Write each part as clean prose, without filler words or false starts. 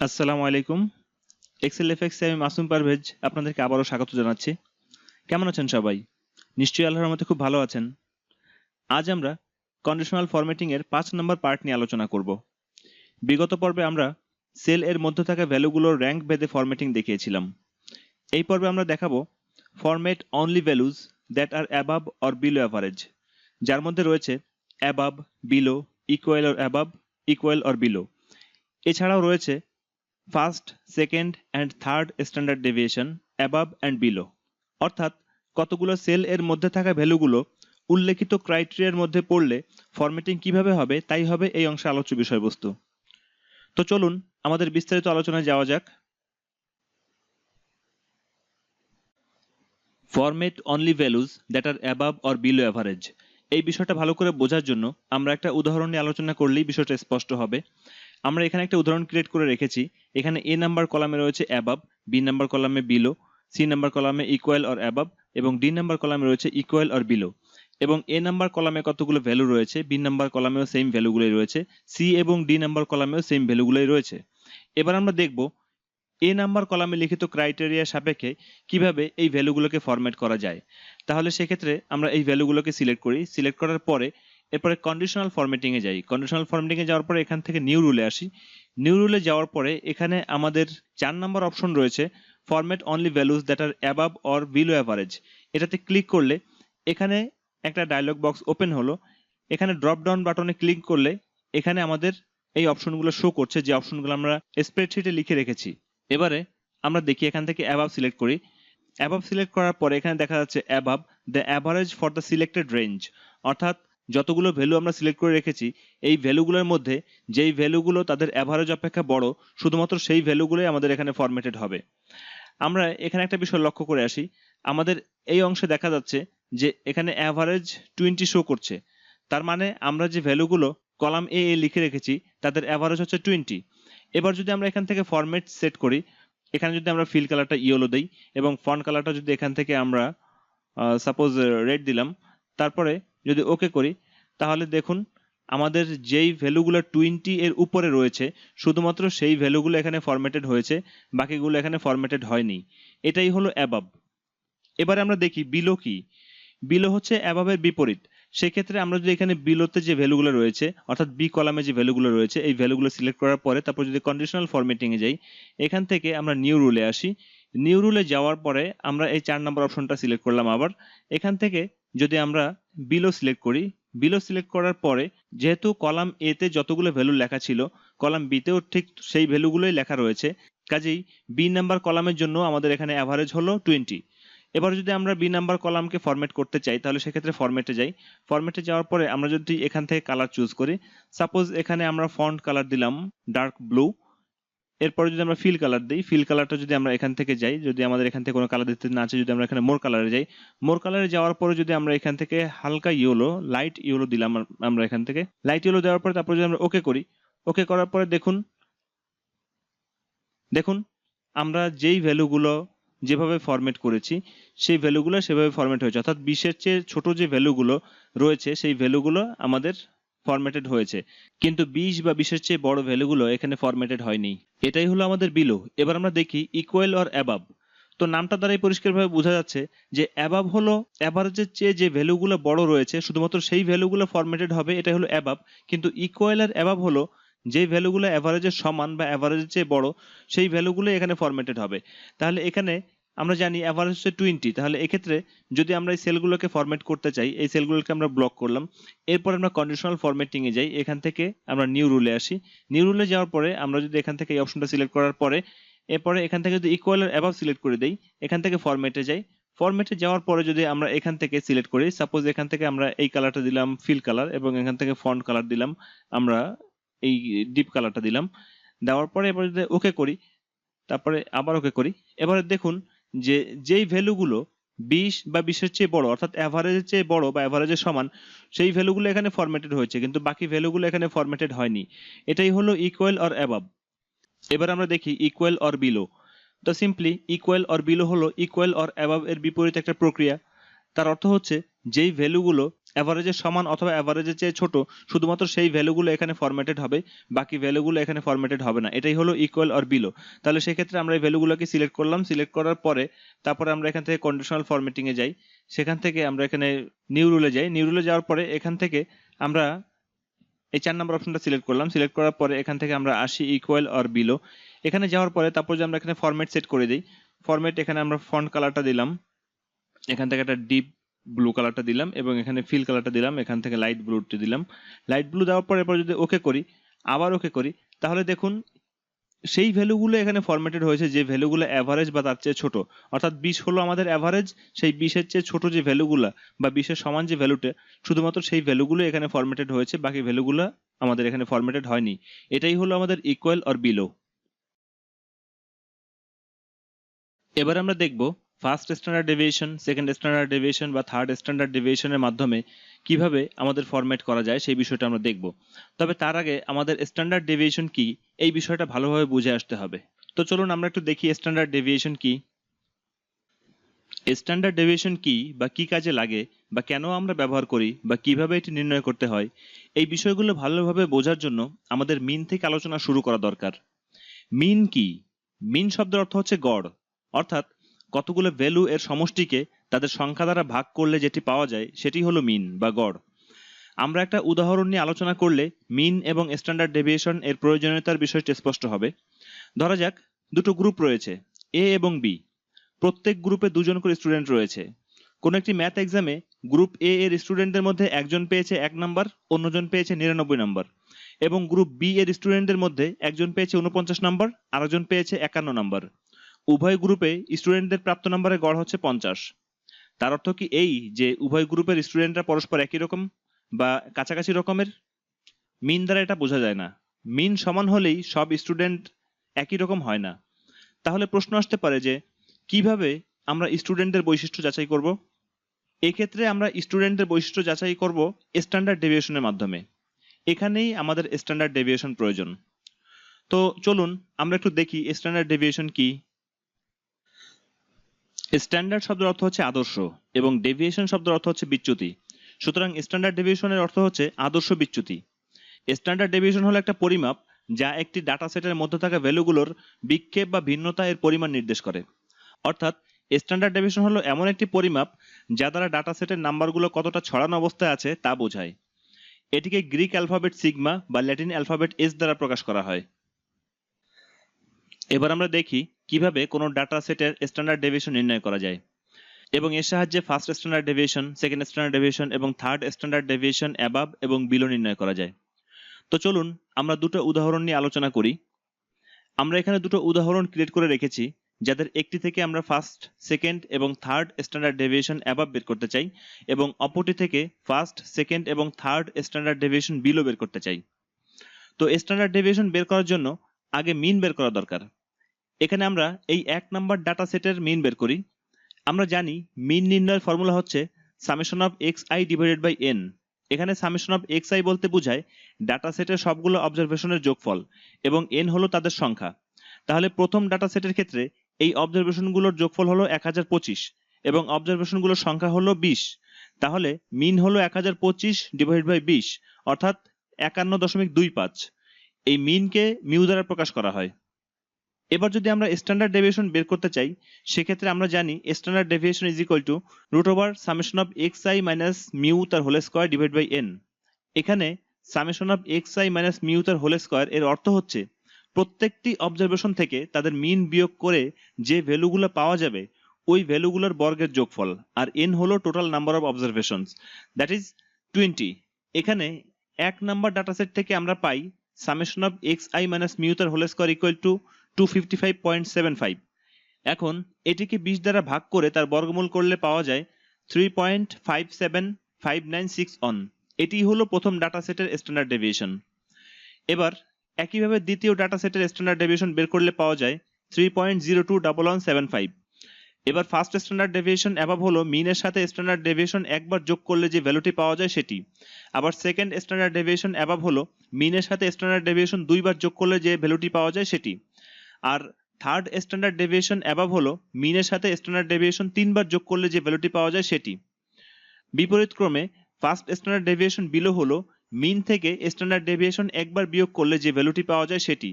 আসসালামু আলাইকুম। Excel FX আমি মাসুম পারভেজ আপনাদেরকে আবারও স্বাগত জানাচ্ছি। কেমন আছেন সবাই? নিশ্চয়ই আল্লাহর রহমতে খুব ভালো আছেন। আজ আমরা কন্ডিশনাল ফরম্যাটিং এর 5 নম্বর পার্ট নিয়ে আলোচনা করব। বিগত পর্বে আমরা সেল এর মধ্যে থাকা ভ্যালুগুলোর র্যাঙ্ক ভেদে ফরম্যাটিং দেখিয়েছিলাম। এই পর্বে আমরা দেখাবো format only values that are above or below average, যার মধ্যে রয়েছে above, below, equal or above, equal or below. এছাড়াও রয়েছে first, second and third standard deviation, above and below. অর্থাৎ কতগুলো সেল এর মধ্যে থাকা ভ্যালুগুলো উল্লেখিত ক্রাইটেরিয়ার মধ্যে পড়লে ফরম্যাটিং কিভাবে হবে তাই হবে এই অংশে আলোচ্য বিষয়বস্তু। তো চলুন আমাদের বিস্তারিত আলোচনায় যাওয়া যাক। Format only values that are above or below average, এই বিষয়টা ভালো করে বোঝার জন্য আমরা একটা উদাহরণ নিয়ে আলোচনা করলেই বিষয়টা স্পষ্ট হবে। আমরা এখানে একটা উদাহরণ ক্রিয়েট করে রেখেছি। এখানে এ নাম্বার কলামে রয়েছে অ্যাবাভ, বি নাম্বার কলামে বিলো, সি নাম্বার কলামে ইকুয়াল অর অ্যাবাভ এবং ডি নাম্বার কলামে রয়েছে ইকুয়াল অর বিলো। এবং এ নাম্বার কলামে কতগুলো ভ্যালু রয়েছে, বি নাম্বার কলামেও সেম ভ্যালুগুলোই রয়েছে, সি এবং ডি নাম্বার কলামেও সেম ভ্যালুগুলোই রয়েছে। এবার আমরা দেখব এ নাম্বার কলামে লিখিত ক্রাইটেরিয়া সাপেক্ষে কিভাবে এই ভ্যালুগুলোকে ফরম্যাট করা যায়। তাহলে সেক্ষেত্রে আমরা এই ভ্যালুগুলোকে সিলেক্ট করি। সিলেক্ট করার পরে এরপরে কন্ডিশনাল ফরম্যাটিং এ যাই। কন্ডিশনাল ফরম্যাটিং এ যাওয়ার পরে এখান থেকে নিউ রুলে আসি। নিউ রুলে যাওয়ার পরে এখানে আমাদের 4 নম্বর অপশন রয়েছে format only values that are above or below average. এটাতে ক্লিক করলে এখানে একটা ডায়লগ বক্স ওপেন হলো। এখানে ড্রপ ডাউন বাটনে ক্লিক করলে এখানে আমাদের এই অপশনগুলো শো করছে, যে অপশনগুলো আমরা স্প্রেডশিটে লিখে রেখেছি। এবারে আমরা দেখি এখান থেকে অ্যাবাভ সিলেক্ট করি। অ্যাবাভ সিলেক্ট করার পরে এখানে দেখা যাচ্ছে above the average for the selected range, অর্থাৎ যতগুলো ভ্যালু আমরা সিলেক্ট করে রেখেছি এই ভ্যালুগুলোর মধ্যে যেই ভ্যালুগুলো তাদের অ্যাভারেজ অপেক্ষা বড় শুধুমাত্র সেই ভ্যালুগুলোই আমাদের এখানে ফরম্যাটেড হবে। আমরা এখানে একটা বিষয় লক্ষ্য করে আসি। আমাদের এই অংশে দেখা যাচ্ছে যে এখানে অ্যাভারেজ 20 শো করছে। তার মানে আমরা যে ভ্যালুগুলো কলাম এ লিখে রেখেছি তাদের অ্যাভারেজ হচ্ছে 20। এবার যদি আমরা এখান থেকে ফরম্যাট সেট করি, এখানে যদি আমরা ফিল কালারটা ইয়েলো দেই এবং ফন্ট কালারটা যদি এখান থেকে আমরা সাপোজ রেড দিলাম, তারপরে যদি ওকে করি, তাহলে দেখুন আমাদের যেই ভ্যালুগুলো 20 এর উপরে রয়েছে শুধুমাত্র সেই ভ্যালুগুলো এখানে ফরম্যাটেড হয়েছে, বাকিগুলো এখানে ফরম্যাটেড হয়নি। এটাই হলো অ্যাবাভ। এবারে আমরা দেখি বিলো কি। বিলো হচ্ছে অ্যাবাভের বিপরীত। সেক্ষেত্রে আমরা যদি এখানে বিলোতে যে ভ্যালুগুলো রয়েছে অর্থাৎ বি কলামে যে ভ্যালুগুলো রয়েছে এই ভ্যালুগুলো সিলেক্ট করার পরে তারপর যদি কন্ডিশনাল ফরম্যাটিং এ যাই, এখান থেকে আমরা নিউ রুলে আসি। নিউ রুলে যাওয়ার পরে আমরা এই 4 নম্বর অপশনটা সিলেক্ট করলাম। আবার এখান থেকে যদি আমরা বিলো সিলেক্ট করি, বিলো সিলেক্ট করার পরে যেহেতু কলাম এ তে যতগুলো ভ্যালু লেখা ছিল কলাম বি তেও ঠিক সেই ভ্যালুগুলোই লেখা রয়েছে, কাজেই বি নাম্বার কলামের জন্য আমাদের এখানে অ্যাভারেজ হলো 20। এবার যদি আমরা বি নাম্বার কলামকে ফরম্যাট করতে চাই তাহলে সেক্ষেত্রে ফরম্যাটে যাই। ফরম্যাটে যাওয়ার পরে আমরা যদি এখান থেকে কালার চুজ করি, সাপোজ এখানে আমরা ফন্ট কালার দিলাম ডার্ক ব্লু। এরপরে যদি আমরা ফিল কালার দিই, ফিল কালারটা যদি আমরা এখান থেকে যাই, যদি আমাদের এখান থেকে কোনো কালার দিতে না চাই, যদি আমরা এখানে মোর কালারে যাই, মোর কালারে যাওয়ার পরে যদি আমরা এখান থেকে হালকা ইয়েলো, লাইট ইয়েলো দিলাম, আমরা এখান থেকে লাইট ইয়েলো দেওয়ার পরে তারপরে যদি আমরা ওকে করি, ওকে করার পরে দেখুন দেখুন আমরা যেই ভ্যালুগুলো যেভাবে ফরম্যাট করেছি সেই ভ্যালুগুলো সেভাবে ফরম্যাট হয়েছে, অর্থাৎ 20-এর চেয়ে ছোট যে ভ্যালুগুলো রয়েছে সেই ভ্যালুগুলো আমাদের ফরম্যাটেড হয়েছে, কিন্তু 20 বা 20-এর চেয়ে বড় ভ্যালুগুলো এখানে ফরম্যাটেড হয়নি। এটাই হলো আমাদের বিলো। এবার আমরা দেখি ইকুয়াল অর অ্যাবাভ। তো নামটা দ্বারাই পরিষ্কারভাবে বোঝা যাচ্ছে যে অ্যাবাভ হলো অ্যাভারেজের চেয়ে যে ভ্যালুগুলো বড় রয়েছে শুধুমাত্র সেই ভ্যালুগুলো ফরম্যাটেড হবে, এটা হলো অ্যাবাভ। কিন্তু ইকুয়াল আর অ্যাবাভ হলো যে ভ্যালুগুলো অ্যাভারেজের সমান বা অ্যাভারেজের চেয়ে বড় সেই ভ্যালুগুলো এখানে ফরম্যাটেড হবে। তাহলে এখানে আমরা জানি অ্যাভারেজ হচ্ছে 20। তাহলে এক্ষেত্রে যদি আমরা এই সেলগুলোকে ফরম্যাট করতে চাই, এই সেলগুলোকে আমরা ব্লক করলাম। এরপর আমরা কন্ডিশনাল ফরম্যাটিং এ যাই। এখান থেকে আমরা নিউ রুলে আসি। নিউ রুলে যাওয়ার পরে আমরা যদি এখান থেকে এই অপশনটা সিলেক্ট করার পরে এরপরে এখান থেকে যদি ইকুয়াল আর অ্যাবাভ সিলেক্ট করে দেই, এখান থেকে ফরম্যাটে যাই। ফরম্যাটে যাওয়ার পরে যদি আমরা এখান থেকে সিলেক্ট করি, সাপোজ এখান থেকে আমরা এই কালারটা দিলাম ফিল কালার এবং এখান থেকে ফন্ট কালার দিলাম আমরা এই ডিপ কালারটা দিলাম। দেওয়ার পরে এবার যদি ওকে করি, তারপরে আবার ওকে করি, এবারে দেখুন যে যেই ভ্যালুগুলো 20 বা 20-এর চেয়ে বড় অর্থাৎ অ্যাভারেজের চেয়ে বড় বা অ্যাভারেজের সমান সেই ভ্যালুগুলো এখানে ফরম্যাটেড হয়েছে, কিন্তু বাকি ভ্যালুগুলো এখানে ফরম্যাটেড হয়নি। এটাই হলো ইকুয়াল অর অ্যাবাভ। এবার আমরা দেখি ইকুয়াল অর বিলো। তো সিম্পলি ইকুয়াল অর বিলো হলো ইকুয়াল অর অ্যাবাভ এর বিপরীত একটা প্রক্রিয়া। তার অর্থ হচ্ছে যেই ভ্যালুগুলো অ্যাভারেজের সমান অথবা অ্যাভারেজের চেয়ে ছোট, শুধুমাত্র সেই ভ্যালুগুলো এখানে ফরম্যাটেড হবে, বাকি ভ্যালুগুলো এখানে ফরম্যাটেড হবে না। এটাই হলো ইকুয়াল অর বিলো। তাহলে সেক্ষেত্রে আমরা এই ভ্যালুগুলোকে সিলেক্ট করলাম, সিলেক্ট করার পরে তারপরে আমরা এখান থেকে কন্ডিশনাল ফরম্যাটিং এ যাই, সেখান থেকে আমরা এখানে নিউ রুলে যাই, নিউ রুলে যাওয়ার পরে এখান থেকে আমরা এই 4 নম্বর অপশনটা সিলেক্ট করলাম, সিলেক্ট করার পরে এখান থেকে আমরা আসি ইকুয়াল অর বিলো। এখানে যাওয়ার পরে তারপর যে আমরা এখানে ফরম্যাট সেট করে দিই, ফরম্যাট এখানে আমরা ফন্ট কালারটা দিলাম, এখান থেকে একটা ডিপ ব্লু কালারটা দিলাম এবং এখানে ফিল কালারটা দিলাম, এখান থেকে লাইট ব্লুটা দিলাম। লাইট ব্লু দেওয়ার পরে এরপর যদি ওকে করি, আবার ওকে করি, তাহলে দেখুন সেই ভ্যালুগুলো এখানে ফরম্যাটেড হয়েছে যে ভ্যালুগুলো অ্যাভারেজ বা তার চেয়ে ছোট। অর্থাৎ 20 হলো আমাদের অ্যাভারেজ, সেই 20-এর চেয়ে ছোট যে ভ্যালুগুলো বা 20-এর সমান যে ভ্যালুটা, শুধুমাত্র সেই ভ্যালুগুলো এখানে ফরম্যাটেড হয়েছে, বাকি ভ্যালুগুলো আমাদের এখানে ফরম্যাটেড হয়নি। এটাই হলো আমাদের ইকুয়াল অর বিলো। এবার আমরা দেখব first standard deviation, second standard deviation বা থার্ড স্ট্যান্ডার্ড ডেভিয়েশনের মাধ্যমে কিভাবে আমাদের ফরম্যাট করা যায় সেই বিষয়টা আমরা দেখব। তবে তার আগে আমাদের স্ট্যান্ডার্ড ডেভিয়েশন কি এই বিষয়টা ভালোভাবে বুঝে আসতে হবে। তো চলুন আমরা একটু দেখি স্ট্যান্ডার্ড ডেভিয়েশন কি। স্ট্যান্ডার্ড ডেভিয়েশন কি বা কি কাজে লাগে বা কেন আমরা ব্যবহার করি বা কিভাবে এটি নির্ণয় করতে হয়, এই বিষয়গুলো ভালোভাবে বোঝার জন্য আমাদের মিন থেকে আলোচনা শুরু করা দরকার। মিন কি? মিন শব্দের অর্থ হচ্ছে গড়, অর্থাৎ কতগুলো ভ্যালু এর সমষ্টিকে তাদের সংখ্যা দ্বারা ভাগ করলে যেটি পাওয়া যায় সেটি হলো মিন বা গড়। আমরা একটা উদাহরণ নিয়ে আলোচনা করলে মিন এবং স্ট্যান্ডার্ড ডেভিয়েশন এর প্রয়োজনীয়তার বিষয়টি স্পষ্ট হবে। ধরা যাক দুটো গ্রুপ রয়েছে, এ এবং বি। প্রত্যেক গ্রুপে দুজন করে স্টুডেন্ট রয়েছে। কোন একটি ম্যাথ এক্সামে গ্রুপ এ এর স্টুডেন্টদের মধ্যে একজন পেয়েছে 1 নাম্বার, অন্যজন পেয়েছে 99 নাম্বার, এবং গ্রুপ বি এর স্টুডেন্টদের মধ্যে একজন পেয়েছে 49 নাম্বার, আরেকজন পেয়েছে 51 নাম্বার। উভয় গ্রুপে স্টুডেন্টদের প্রাপ্ত নাম্বারের গড় হচ্ছে 50। তার অর্থ কি এই যে উভয় গ্রুপের স্টুডেন্টরা পরস্পর একই রকম বা কাছাকাছি রকমের? মিন দ্বারা এটা বোঝা যায় না। মিন সমান হলেই সব স্টুডেন্ট একই রকম হয় না। তাহলে প্রশ্ন আসতে পারে যে কিভাবে আমরা স্টুডেন্টদের বৈশিষ্ট্য যাচাই করব? এক্ষেত্রে আমরা স্টুডেন্টদের বৈশিষ্ট্য যাচাই করব স্ট্যান্ডার্ড ডেভিয়েশনের মাধ্যমে। এখানেই আমাদের স্ট্যান্ডার্ড ডেভিয়েশন প্রয়োজন। তো চলুন আমরা একটু দেখি স্ট্যান্ডার্ড ডেভিয়েশন কি। স্ট্যান্ডার্ড শব্দের অর্থ হচ্ছে আদর্শ এবং ডেভিয়েশন শব্দের অর্থ হচ্ছে বিচ্যুতি। সুতরাং স্ট্যান্ডার্ড ডেভিয়েশনের অর্থ হচ্ছে আদর্শ বিচ্যুতি। স্ট্যান্ডার্ড ডেভিয়েশন হলো একটা পরিমাপ যা একটি ডাটা সেটের মধ্যে থাকা ভ্যালুগুলোর বিক্ষেপ বা ভিন্নতা এর পরিমাণ নির্দেশ করে। অর্থাৎ স্ট্যান্ডার্ড ডেভিয়েশন হলো এমন একটি পরিমাপ যা দ্বারা ডাটা সেটের নাম্বারগুলো কতটা ছড়ানো অবস্থায় আছে তা বোঝায়। এটিকে গ্রিক অ্যালফাবেট সিগমা বা ল্যাটিন অ্যালফাবেট এস দ্বারা প্রকাশ করা হয়। এবার আমরা দেখি কিভাবে কোনো ডাটা সেটের স্ট্যান্ডার্ড ডেভিয়েশন নির্ণয় করা যায় এবং এর সাহায্যে first standard deviation, second standard deviation এবং থার্ড স্ট্যান্ডার্ড ডেভিয়েশন অ্যাবাভ এবং বিলো নির্ণয় করা যায়। তো চলুন আমরা দুটো উদাহরণ নিয়ে আলোচনা করি। আমরা এখানে দুটো উদাহরণ ক্রিয়েট করে রেখেছি যাদের একটি থেকে আমরা ফার্স্ট, সেকেন্ড এবং থার্ড স্ট্যান্ডার্ড ডেভিয়েশন অ্যাবাভ বের করতে চাই এবং অপরটি থেকে ফার্স্ট, সেকেন্ড এবং থার্ড স্ট্যান্ডার্ড ডেভিয়েশন বিলো বের করতে চাই। তো স্ট্যান্ডার্ড ডেভিয়েশন বের করার জন্য আগে মিন বের করা দরকার। এখানে আমরা এই 1 নাম্বার ডাটা সেটের মিন বের করি। আমরা জানি মিন নির্ণয়ের ফর্মুলা হচ্ছে summation of xi divided by n। এখানে সামেশন অফ xi বলতে বোঝায় ডাটা সেটের সবগুলো অবজারভেশনের যোগফল এবং n হলো তাদের সংখ্যা। তাহলে প্রথম ডাটা সেটের ক্ষেত্রে এই অবজারভেশনগুলোর যোগফল হলো 1025 এবং অবজারভেশনগুলোর সংখ্যা হলো 20। তাহলে মিন হলো 1025 ডিভাইড বাই 20 অর্থাৎ 51.25। এই মিনকে মিউ দ্বারা প্রকাশ করা হয়। এবার যদি আমরা স্ট্যান্ডার্ড ডেভিয়েশন বের করতে চাই সেক্ষেত্রে আমরা জানি standard deviation is equal to root over summation of xi minus mu তার whole square divide by n। এখানে summation of xi minus mu তার হোল স্কয়ার এর অর্থ হচ্ছে প্রত্যেকটি অবজারভেশন থেকে তাদের মিন বিয়োগ করে যে ভ্যালুগুলো পাওয়া যাবে ওই ভ্যালুগুলোর বর্গের যোগফল, আর n হলো total number of observations, that is 20। এখানে 1 নাম্বার ডাটাসেট থেকে আমরা পাই summation of xi minus mu তার হোল স্কয়ার ইকুয়াল টু 255.75। এখন এটিকে 20 দ্বারা ভাগ করে তার বর্গমূল করলে পাওয়া যায় 3.57596 এটি হলো প্রথম ডাটা সেটের স্ট্যান্ডার্ড ডেভিয়েশন। এবার একইভাবে দ্বিতীয় ডাটা সেটের স্ট্যান্ডার্ড ডেভিয়েশন বের করলে পাওয়া যায় 3.021175। এবার ফার্স্ট স্ট্যান্ডার্ড ডেভিয়েশন অ্যাবাভ হলো মিনের সাথে স্ট্যান্ডার্ড ডেভিয়েশন একবার যোগ করলে যে ভ্যালুটি পাওয়া যায় সেটি। আবার সেকেন্ড স্ট্যান্ডার্ড ডেভিয়েশন অ্যাবাভ হলো মিনের সাথে স্ট্যান্ডার্ড ডেভিয়েশন দুইবার যোগ করলে যে ভ্যালুটি পাওয়া যায় সেটি। আর থার্ড স্ট্যান্ডার্ড ডেভিয়েশন অ্যাবাভ হলো মিনের সাথে স্ট্যান্ডার্ড ডেভিয়েশন তিনবার যোগ করলে যে ভ্যালুটি পাওয়া যায় সেটি। বিপরীত ক্রমে ফার্স্ট স্ট্যান্ডার্ড ডেভিয়েশন বিলো হলো মিন থেকে স্ট্যান্ডার্ড ডেভিয়েশন একবার বিয়োগ করলে যে ভ্যালুটি পাওয়া যায় সেটি।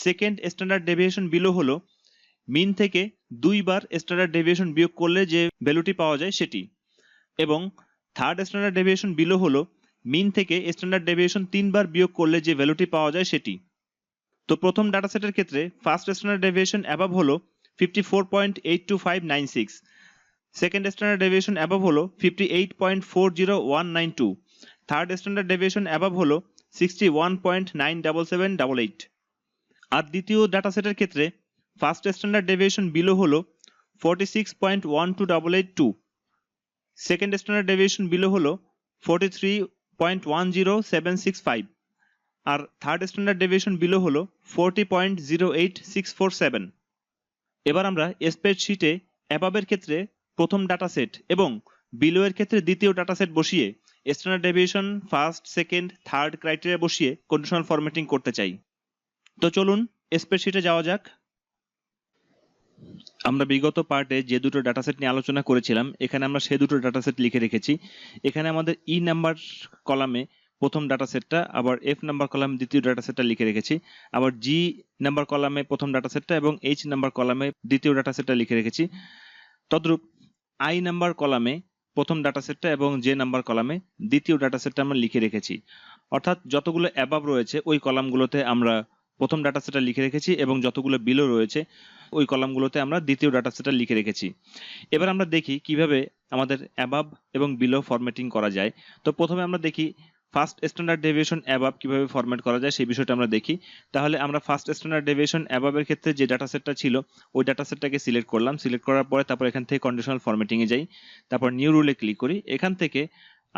সেকেন্ড স্ট্যান্ডার্ড ডেভিয়েশন বিলো হলো মিন থেকে দুইবার স্ট্যান্ডার্ড ডেভিয়েশন বিয়োগ করলে যে ভ্যালুটি পাওয়া যায় সেটি। এবং থার্ড স্ট্যান্ডার্ড ডেভিয়েশন বিলো হলো মিন থেকে স্ট্যান্ডার্ড ডেভিয়েশন তিনবার বিয়োগ করলে যে ভ্যালুটি পাওয়া যায় সেটি। তো প্রথম ডাটা সেটের ক্ষেত্রে ফার্স্ট স্ট্যান্ডার্ড ডেভিয়েশন অ্যাবাভ হলো 54.82596, সেকেন্ড স্ট্যান্ডার্ড ডেভিয়েশন অ্যাবাভ হলো 58.40192, থার্ড স্ট্যান্ডার্ড ডেভিয়েশন অ্যাবাভ হলো 61.97788। আর দ্বিতীয় ডাটা সেটের ক্ষেত্রে ফার্স্ট স্ট্যান্ডার্ড ডেভিয়েশন বিলো হলো 46.12882, সেকেন্ড স্ট্যান্ডার্ড ডেভিয়েশন বিলো হলো 43.10765, আর থার্ড স্ট্যান্ডার্ড ডেভিয়েশন বিলো হলো 40.08647। এবার আমরা স্প্রেডশিটে অ্যাবাবের ক্ষেত্রে প্রথম ডাটা সেট এবং বিলো এর ক্ষেত্রে দ্বিতীয় ডাটা সেট বসিয়ে standard deviation first, second, third criteria বসিয়ে কন্ডিশনাল ফরম্যাটিং করতে চাই। তো চলুন স্প্রেডশিটে যাওয়া যাক। আমরা বিগত পার্টে যে দুটো ডাটা সেট নিয়ে আলোচনা করেছিলাম এখানে আমরা সে দুটো ডাটা সেট লিখে রেখেছি। এখানে আমাদের ই নাম্বার কলামে প্রথম ডাটা সেটটা, আবার এফ নাম্বার কলামে দ্বিতীয় ডাটা সেটটা লিখে রেখেছি, আবার জি নাম্বার কলামে প্রথম ডাটা সেটটা এবং এইচ নাম্বার কলামে দ্বিতীয় ডাটা সেটটা লিখে রেখেছি। তদ্রূপ আই নাম্বার কলামে প্রথম ডাটা সেটটা এবং জে নাম্বার কলামে দ্বিতীয় ডাটা সেটটা আমরা লিখে রেখেছি। অর্থাৎ যতগুলো অ্যাবাব রয়েছে ওই কলামগুলোতে আমরা প্রথম ডাটা সেটটা লিখে রেখেছি এবং যতগুলো বিলো রয়েছে ওই কলামগুলোতে আমরা দ্বিতীয় ডাটা সেটটা লিখে রেখেছি। এবার আমরা দেখি কিভাবে আমাদের অ্যাবাব এবং বিলো ফরম্যাটিং করা যায়। তো প্রথমে আমরা দেখি ফার্স্ট স্ট্যান্ডার্ড ডেভিয়েশন অ্যাবাব কিভাবে ফরম্যাট করা যায় সেই বিষয়টা আমরা দেখি। তাহলে আমরা ফার্স্ট স্ট্যান্ডার্ড ডেভিয়েশন অ্যাবাবের ক্ষেত্রে যে ডাটা সেটটা ছিল ওই ডাটা সেটটাকে সিলেক্ট করলাম। সিলেক্ট করার পরে তারপর এখান থেকে কন্ডিশনাল ফরম্যাটিং এ যাই, তারপর নিউ রুলে ক্লিক করি। এখান থেকে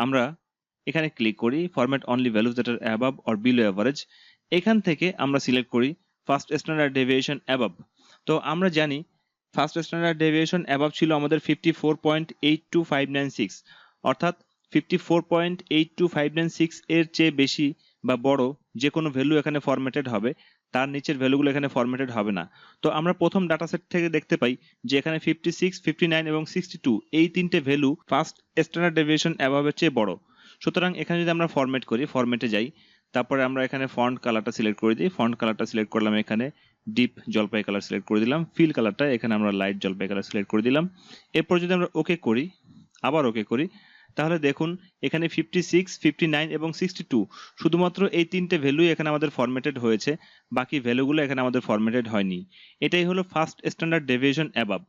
আমরা এখানে ক্লিক করি format only values that are above or below average. এখান থেকে আমরা সিলেক্ট করি ফার্স্ট স্ট্যান্ডার্ড ডেভিয়েশন অ্যাবাব। তো আমরা জানি ফার্স্ট স্ট্যান্ডার্ড ডেভিয়েশন অ্যাবাব ছিল আমাদের 54.82596, অর্থাৎ 54.82596 এর চেয়ে বেশি বা বড় যে কোনো ভ্যালু এখানে ফরম্যাটেড হবে, তার নিচের ভ্যালুগুলো এখানে ফরম্যাটেড হবে না। তো আমরা প্রথম ডাটা সেট থেকে দেখতে পাই যে এখানে 56, 59 এবং 62 এই তিনটে ভ্যালু ফার্স্ট স্ট্যান্ডার্ড ডেভিয়েশন অ্যাবাবের চেয়ে বড়। সুতরাং এখানে যদি আমরা ফরম্যাট করি, ফরম্যাটে যাই, তারপরে আমরা এখানে ফন্ট কালারটা সিলেক্ট করে দিই। ফন্ট কালারটা সিলেক্ট করলাম, এখানে ডিপ জলপাই কালার সিলেক্ট করে দিলাম। ফিল কালারটা এখানে আমরা লাইট জলপাই কালার সিলেক্ট করে দিলাম। এরপর যদি আমরা ওকে করি, আবার ওকে করি, তাহলে দেখুন এখানে 56, 59 এবং 62 শুধুমাত্র এই তিনটে ভ্যালুই এখানে আমাদের ফরম্যাটেড হয়েছে, বাকি ভ্যালুগুলো এখানে আমাদের ফরম্যাটেড হয়নি। এটাই হলো ফার্স্ট স্ট্যান্ডার্ড ডেভিয়েশন অ্যাবাব।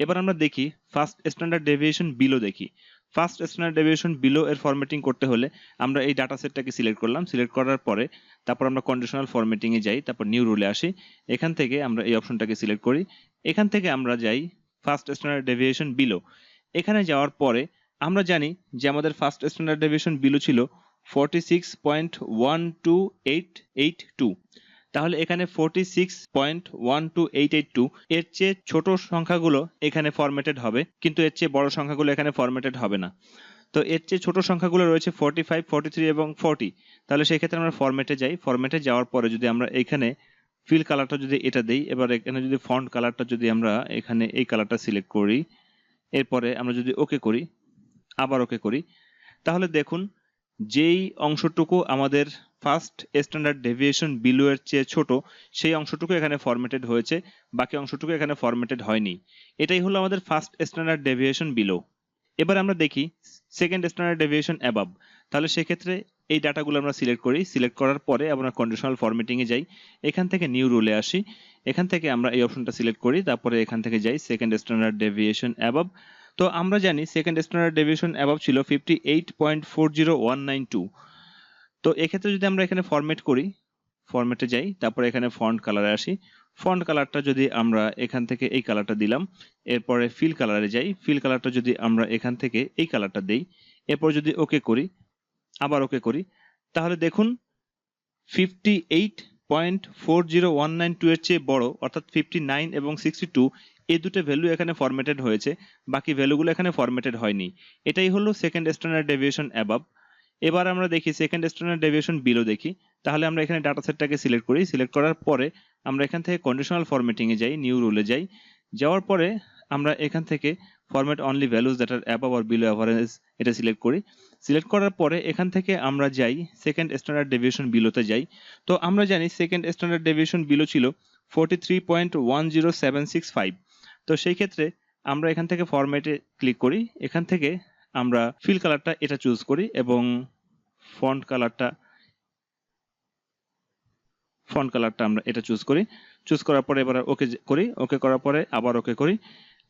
এবার আমরা দেখি ফার্স্ট স্ট্যান্ডার্ড ডেভিয়েশন বিলো দেখি। ফার্স্ট স্ট্যান্ডার্ড ডেভিয়েশন বিলো এর ফরম্যাটিং করতে হলে আমরা এই ডাটা সেটটাকে সিলেক্ট করলাম। সিলেক্ট করার পরে তারপর আমরা কন্ডিশনাল ফরম্যাটিং এ যাই, তারপর নিউ রুলে আসি। এখান থেকে আমরা এই অপশনটাকে সিলেক্ট করি। এখান থেকে আমরা যাই ফার্স্ট স্ট্যান্ডার্ড ডেভিয়েশন বিলো। এখানে যাওয়ার পরে আমরা জানি যে আমাদের ফার্স্ট স্ট্যান্ডার্ড ডেভিয়েশন বিলো ছিল 46.12882। তাহলে এখানে 46.12882 এর চেয়ে ছোট সংখ্যাগুলো এখানে ফরম্যাটেড হবে, কিন্তু এর চেয়ে বড় সংখ্যাগুলো এখানে ফরম্যাটেড হবে না। তো এর চেয়ে ছোট সংখ্যাগুলো রয়েছে 45, 43 এবং 40। তাহলে সেই ক্ষেত্রে আমরা ফরম্যাটে যাই। ফরম্যাটে যাওয়ার পরে যদি আমরা এখানে ফিল কালারটা যদি এটা দেই, এবার এখানে যদি ফন্ট কালারটা যদি আমরা এখানে এই কালারটা সিলেক্ট করি, এরপরে আমরা যদি ওকে করি, আবার ওকে করি, তাহলে দেখুন যেই অংশটুকু আমাদের ফার্স্ট স্ট্যান্ডার্ড ডেভিয়েশন বিলো এর চেয়ে ছোট সেই অংশটুকু এখানে ফরম্যাটেড হয়েছে, বাকি অংশটুকু এখানে ফরম্যাটেড হয়নি। এটাই হলো আমাদের ফার্স্ট স্ট্যান্ডার্ড ডেভিয়েশন বিলো। এবার আমরা দেখি সেকেন্ড স্ট্যান্ডার্ড ডেভিয়েশন অ্যাবাব। তাহলে সেক্ষেত্রে এই ডাটাগুলো আমরা সিলেক্ট করি। সিলেক্ট করার পরে আমরা কন্ডিশনাল ফরম্যাটিং এ যাই। এখান থেকে নিউ রুলে আসি। এখান থেকে আমরা এই অপশনটা সিলেক্ট করি, তারপরে এখান থেকে যাই সেকেন্ড স্ট্যান্ডার্ড ডেভিয়েশন অ্যাবাব। তো আমরা জানি সেকেন্ড স্ট্যান্ডার্ড ডেভিয়েশন অ্যাবাব ছিল 58.40192। তো এক্ষেত্রে যদি আমরা এখানে ফরম্যাট করি, ফরম্যাটে যাই, তারপরে এখানে ফন্ট কালারে আসি। ফন্ট কালারটা যদি আমরা এখান থেকে এই কালারটা দিলাম, এরপরে ফিল কালারে যাই। ফিল কালারটা যদি আমরা এখান থেকে এই কালারটা দেই, এরপর যদি ওকে করি, আবার ওকে করি, তাহলে দেখুন 58.40192 এর চেয়ে বড়, অর্থাৎ 59 এবং 62 এই দুটো ভ্যালু এখানে ফরম্যাটেড হয়েছে, বাকি ভ্যালুগুলো এখানে ফরম্যাটেড হয়নি। এটাই হলো সেকেন্ড স্ট্যান্ডার্ড ডেভিয়েশন অ্যাবাব। এবার আমরা দেখি সেকেন্ড স্ট্যান্ডার্ড ডেভিয়েশন বিলো দেখি। তাহলে আমরা এখানে ডাটা সেটটাকে সিলেক্ট করি। সিলেক্ট করার পরে আমরা এখান থেকে কন্ডিশনাল ফরম্যাটিং এ যাই, নিউ রুলে যাই। যাওয়ার পরে আমরা এখান থেকে format only values that are above or below average এটা সিলেক্ট করি। সিলেক্ট করার পরে এখান থেকে আমরা যাই সেকেন্ড স্ট্যান্ডার্ড ডেভিয়েশন বিলোতে যাই। তো আমরা জানি সেকেন্ড স্ট্যান্ডার্ড ডেভিয়েশন বিলো ছিল 43.10765। তো সেই ক্ষেত্রে আমরা এখান থেকে ফরম্যাটে ক্লিক করি, এখান থেকে আমরা ফিল কালারটা এটা চুজ করি এবং ফন্ট কালারটা আমরা এটা চুজ করি। চুজ করার পরে এবার ওকে করি, ওকে করার পরে আবার ওকে করি।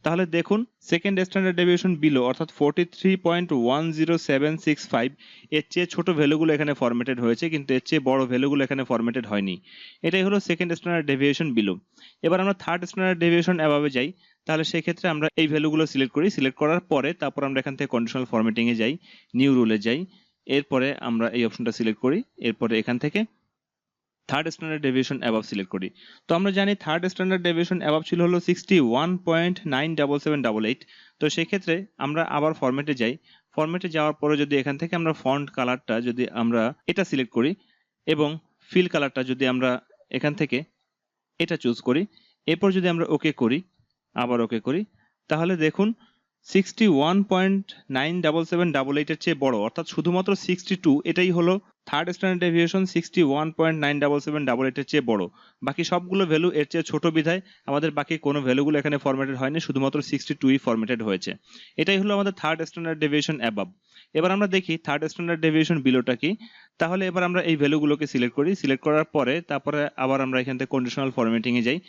তাহলে দেখুন সেকেন্ড স্ট্যান্ডার্ড ডেভিয়েশন বিলো অর্থাৎ 43.10765 এর চেয়ে ছোট ভ্যালুগুলো এখানে ফরম্যাটেড হয়েছে, কিন্তু এর চেয়ে বড় ভ্যালুগুলো এখানে ফরম্যাটেড হয়নি। এটাই হলো সেকেন্ড স্ট্যান্ডার্ড ডেভিয়েশন বিলো। এবার আমরা থার্ড স্ট্যান্ডার্ড ডেভিয়েশন অ্যাবাভে যাই। তাহলে সেই ক্ষেত্রে আমরা এই ভ্যালুগুলো সিলেক্ট করি। সিলেক্ট করার পরে তারপর আমরা এখান থেকে কন্ডিশনাল ফরম্যাটিং এ যাই, নিউ রুলে যাই, এরপরে আমরা এই অপশনটা সিলেক্ট করি, এরপরে এখান থেকে third standard deviation above select করি। তো আমরা জানি থার্ড স্ট্যান্ডার্ড ডেভিয়েশন অ্যাবাভ ছিল হলো 61.97788। তো সেই ক্ষেত্রে আমরা আবার ফরম্যাটে যাই। ফরম্যাটে যাওয়ার পরে যদি এখান থেকে আমরা ফন্ট কালারটা যদি আমরা এটা সিলেক্ট করি এবং ফিল কালারটা যদি আমরা এখান থেকে এটা চুজ করি, এরপর যদি আমরা ওকে করি, আবার ওকে করি, তাহলে দেখুন 61.97788 এর চেয়ে বড়, অর্থাৎ শুধুমাত্র 62 এটাই হলো থার্ড স্ট্যান্ডার্ড ডেভিয়েশন 61.97788 এর চেয়ে বড়। বাকি সবগুলো ভ্যালু এর চেয়ে ছোট বিধায় আমাদের বাকি কোনো ভ্যালুগুলো এখানে ফরম্যাটেড হয়নি, শুধুমাত্র 62ই ফরম্যাটেড হয়েছে। এটাই হলো আমাদের থার্ড স্ট্যান্ডার্ড ডেভিয়েশন অ্যাবাভ। এবার আমরা দেখি থার্ড স্ট্যান্ডার্ড ডেভিয়েশন বিলোটা কি। তাহলে এবার আমরা এই ভ্যালুগুলোকে সিলেক্ট করি। সিলেক্ট করার পরে তারপরে আবার আমরা এখান থেকে কন্ডিশনাল ফরম্যাটিং এ যাই,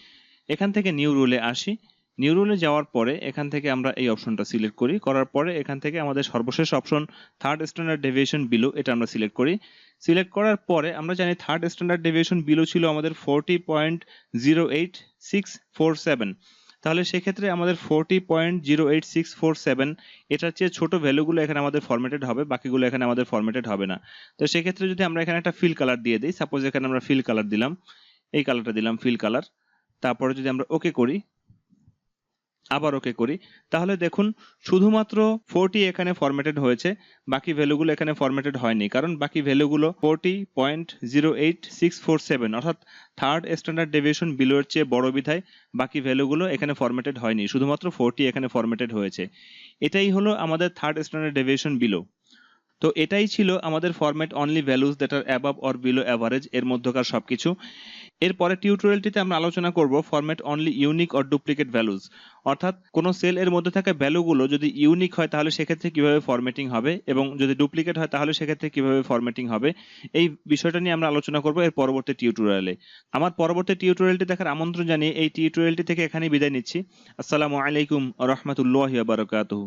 এখান থেকে নিউ রুলে আসি। নিউ রুলে যাওয়ার পরে এখান থেকে আমরা এই অপশনটা সিলেক্ট করি। করার পরে এখান থেকে আমাদের সর্বশেষ option third standard deviation below, এটা আমরা সিলেক্ট করি। সিলেক্ট করার পরে আমরা জানি থার্ড স্ট্যান্ডার্ড ডেভিয়েশন বিলো ছিল আমাদের 40.08647। তাহলে সেক্ষেত্রে আমাদের 40.08647 এটার চেয়ে ছোট ভ্যালুগুলো এখানে আমাদের ফরম্যাটেড হবে, বাকিগুলো এখানে আমাদের ফরম্যাটেড হবে না। তো সেক্ষেত্রে যদি আমরা এখানে একটা ফিল কালার দিয়ে দিই, সাপোজ এখানে আমরা ফিল কালার দিলাম, এই কালারটা দিলাম ফিল কালার, তারপরে যদি আমরা ওকে করি, আবার ওকে করি, তাহলে দেখুন শুধুমাত্র 40 এখানে ফরম্যাটেড হয়েছে, বাকি ভ্যালুগুলো এখানে ফরম্যাটেড হয়নি, কারণ বাকি ভ্যালুগুলো 40.08647 অর্থাৎ থার্ড স্ট্যান্ডার্ড ডেভিয়েশন বিলোর চেয়ে বড় বিধায় বাকি ভ্যালুগুলো এখানে ফরম্যাটেড হয়নি, শুধুমাত্র 40 এখানে ফরম্যাটেড হয়েছে। এটাই হলো আমাদের থার্ড স্ট্যান্ডার্ড ডেভিয়েশন বিলো। তো এটাই ছিল আমাদের format only values that are above or below average এর মধ্যকার সবকিছু। এরপরে টিউটোরিয়ালটিতে আমরা আলোচনা করব format only unique or duplicate values, অর্থাৎ কোনো সেল এর মধ্যে থাকা ভ্যালুগুলো যদি ইউনিক হয় তাহলে সেক্ষেত্রে কিভাবে ফরম্যাটিং হবে এবং যদি ডুপ্লিকেট হয় তাহলে সেক্ষেত্রে কিভাবে ফরম্যাটিং হবে, এই বিষয়টা নিয়ে আমরা আলোচনা করব এর পরবর্তী টিউটোরিয়ালে। আমার পরবর্তী টিউটোরিয়ালটি দেখার আমন্ত্রণ জানিয়ে এই টিউটোরিয়ালটি থেকে এখানেই বিদায় নিচ্ছি। আসসালামু আলাইকুম ওয়া রাহমাতুল্লাহি ওয়া বারাকাতুহু।